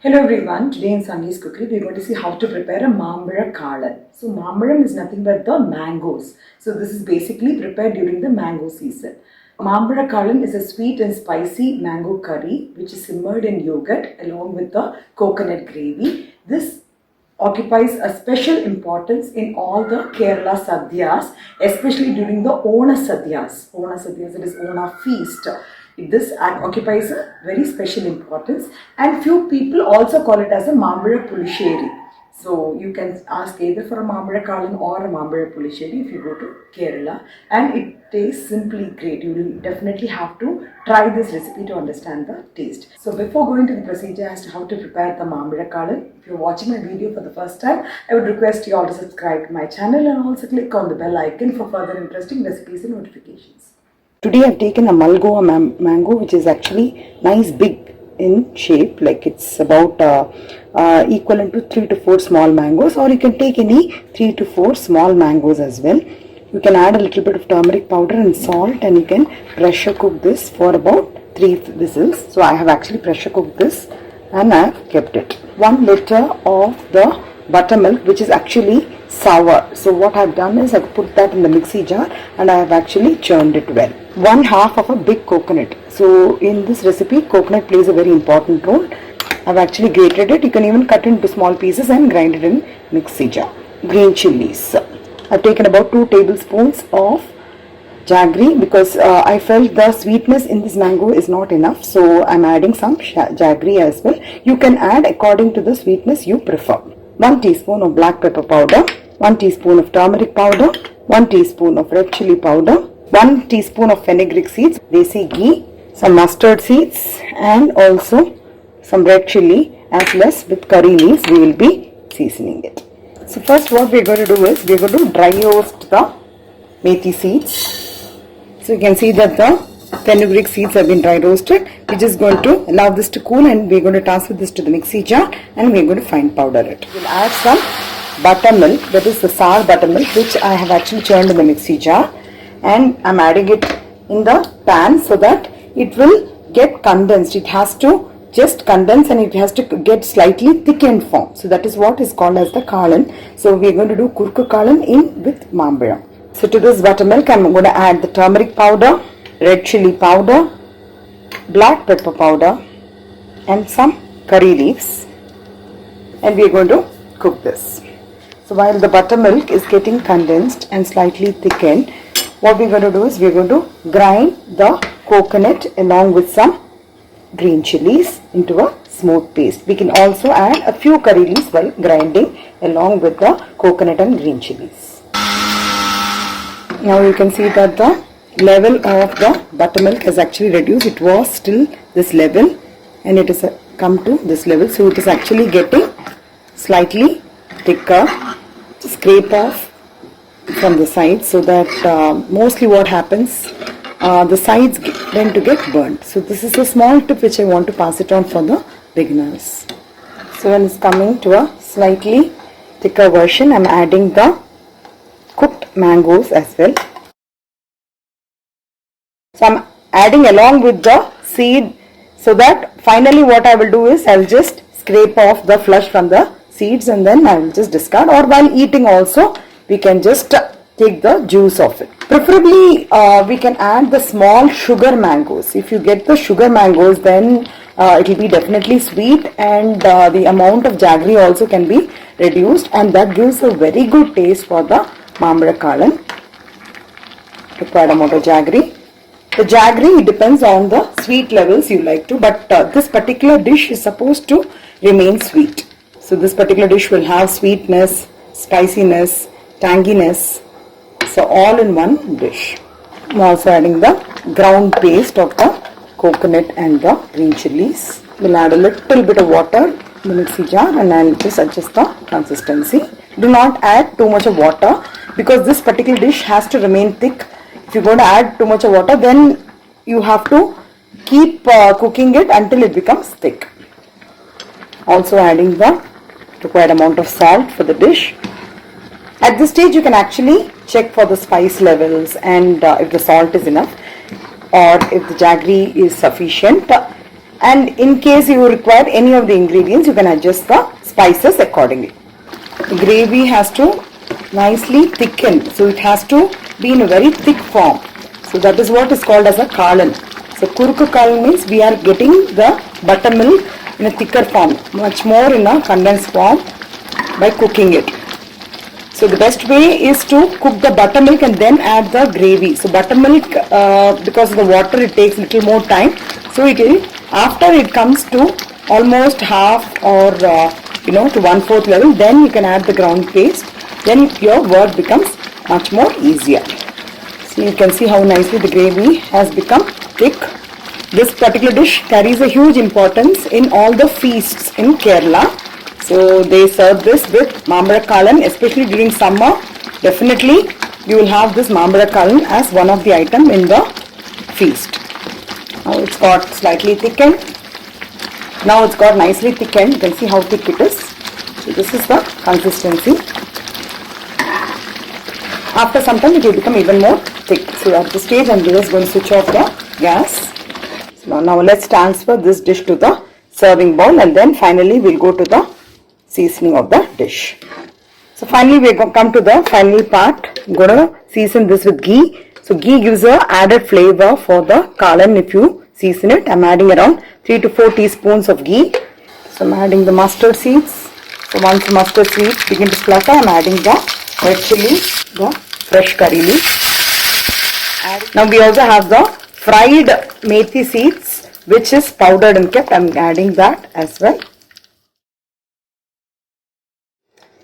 Hello everyone, today in Sangi's Cookery we are going to see how to prepare a Mambazha Kalan. So Mambazha is nothing but the mangoes. So this is basically prepared during the mango season. Mambazha Kalan is a sweet and spicy mango curry which is simmered in yogurt along with the coconut gravy. This occupies a special importance in all the Kerala Sadyas, especially during the Ona Sadyas. Ona Sadyas, it is Ona feast. This occupies a very special importance, and few people also call it as a Mambazha Pulisseri. So you can ask either for a Mambazha Kalan or a Mambazha Pulisseri if you go to Kerala, and it tastes simply great. You will definitely have to try this recipe to understand the taste. So before going to the procedure as to how to prepare the Mambazha Kalan, if you are watching my video for the first time, I would request you all to subscribe to my channel and also click on the bell icon for further interesting recipes and notifications. Today I have taken a Malgoa mango, which is actually nice big in shape, like it's about equivalent to 3 to 4 small mangoes, or you can take any 3 to 4 small mangoes as well. You can add a little bit of turmeric powder and salt, and you can pressure cook this for about 3 whistles. So I have actually pressure cooked this and I have kept it. 1 liter of the buttermilk, which is actually sour. So what I have done is I have put that in the mixie jar and I have actually churned it well. 1/2 of a big coconut. So in this recipe, coconut plays a very important role. I have actually grated it. You can even cut it into small pieces and grind it in mixie jar. Green chillies. I have taken about 2 tablespoons of jaggery because I felt the sweetness in this mango is not enough. So I am adding some jaggery as well. You can add according to the sweetness you prefer. 1 teaspoon of black pepper powder, 1 teaspoon of turmeric powder, 1 teaspoon of red chilli powder, 1 teaspoon of fenugreek seeds, Desi Ghee, some mustard seeds, and also some red chilli, as well as with curry leaves we will be seasoning it. So first what we are going to do is we are going to dry roast the methi seeds. So you can see that the fenugreek seeds have been dry roasted. We are just going to allow this to cool, and we are going to transfer this to the mixie jar and we are going to fine powder it. We will add some buttermilk, that is the sour buttermilk, which I have actually churned in the mixie jar, and I am adding it in the pan so that it will get condensed. It has to just condense and it has to get slightly thickened form. So that is what is called as the Kalan. So we are going to do Kurku Kalan in with Mambazha. So to this buttermilk I am going to add the turmeric powder, red chilli powder, black pepper powder, and some curry leaves, and we are going to cook this. So while the buttermilk is getting condensed and slightly thickened, what we are going to do is we are going to grind the coconut along with some green chillies into a smooth paste. We can also add a few curry leaves while grinding along with the coconut and green chillies. Now you can see that the level of the buttermilk has actually reduced. It was still this level and it has come to this level. So it is actually getting slightly thicker. Scrape off from the sides so that mostly what happens, the sides tend to get burnt. So this is a small tip which I want to pass it on for the beginners. So when it's coming to a slightly thicker version, I am adding the cooked mangoes as well. So I am adding along with the seed, so that finally what I will do is I will just scrape off the flesh from the seeds and then I will just discard, or while eating also we can just take the juice of it. Preferably we can add the small sugar mangoes. If you get the sugar mangoes, then it will be definitely sweet, and the amount of jaggery also can be reduced, and that gives a very good taste for the Mambazha Kalan. Required amount of jaggery. The jaggery depends on the sweet levels you like to, but this particular dish is supposed to remain sweet. So this particular dish will have sweetness, spiciness, tanginess, so all in one dish. I am also adding the ground paste of the coconut and the green chillies. We will add a little bit of water in the mixie jar and I will just adjust the consistency. Do not add too much of water because this particular dish has to remain thick. If you are going to add too much of water, then you have to keep cooking it until it becomes thick. Also adding the required amount of salt for the dish. At this stage you can actually check for the spice levels and if the salt is enough or if the jaggery is sufficient. And in case you require any of the ingredients, you can adjust the spices accordingly. The gravy has to nicely thicken, so it has to be in a very thick form. So that is what is called as a kalan. So kurku kalan means we are getting the buttermilk in a thicker form, much more in a condensed form by cooking it. So the best way is to cook the buttermilk and then add the gravy. So buttermilk, because of the water, it takes little more time. So it will, after it comes to almost half or to 1/4 level, then you can add the ground paste. Then your work becomes much more easier. So you can see how nicely the gravy has become thick. This particular dish carries a huge importance in all the feasts in Kerala. So they serve this with Mambazha Kalan, especially during summer. Definitely you will have this Mambazha Kalan as one of the item in the feast. Now it's got slightly thickened. Now it's got nicely thickened. You can see how thick it is. So this is the consistency. After some time it will become even more thick. So at this stage I'm just going to switch off the gas. So now let's transfer this dish to the serving bowl, and then finally we'll go to the seasoning of the dish. So finally we come to the final part. I'm going to season this with ghee. So ghee gives a added flavor for the kalan if you season it. I'm adding around 3 to 4 teaspoons of ghee. So I'm adding the mustard seeds. So once the mustard seeds begin to splutter, I'm adding the red chillies, the fresh curry leaf. Now we also have the fried methi seeds, which is powdered and kept. I'm adding that as well.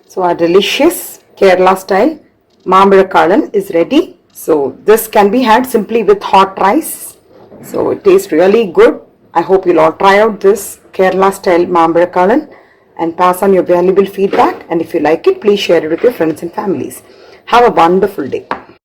So our delicious Kerala style Mambazha Kalan is ready. So this can be had simply with hot rice. So it tastes really good. I hope you'll all try out this Kerala style Mambazha Kalan and pass on your valuable feedback. And if you like it, please share it with your friends and families. Have a wonderful day.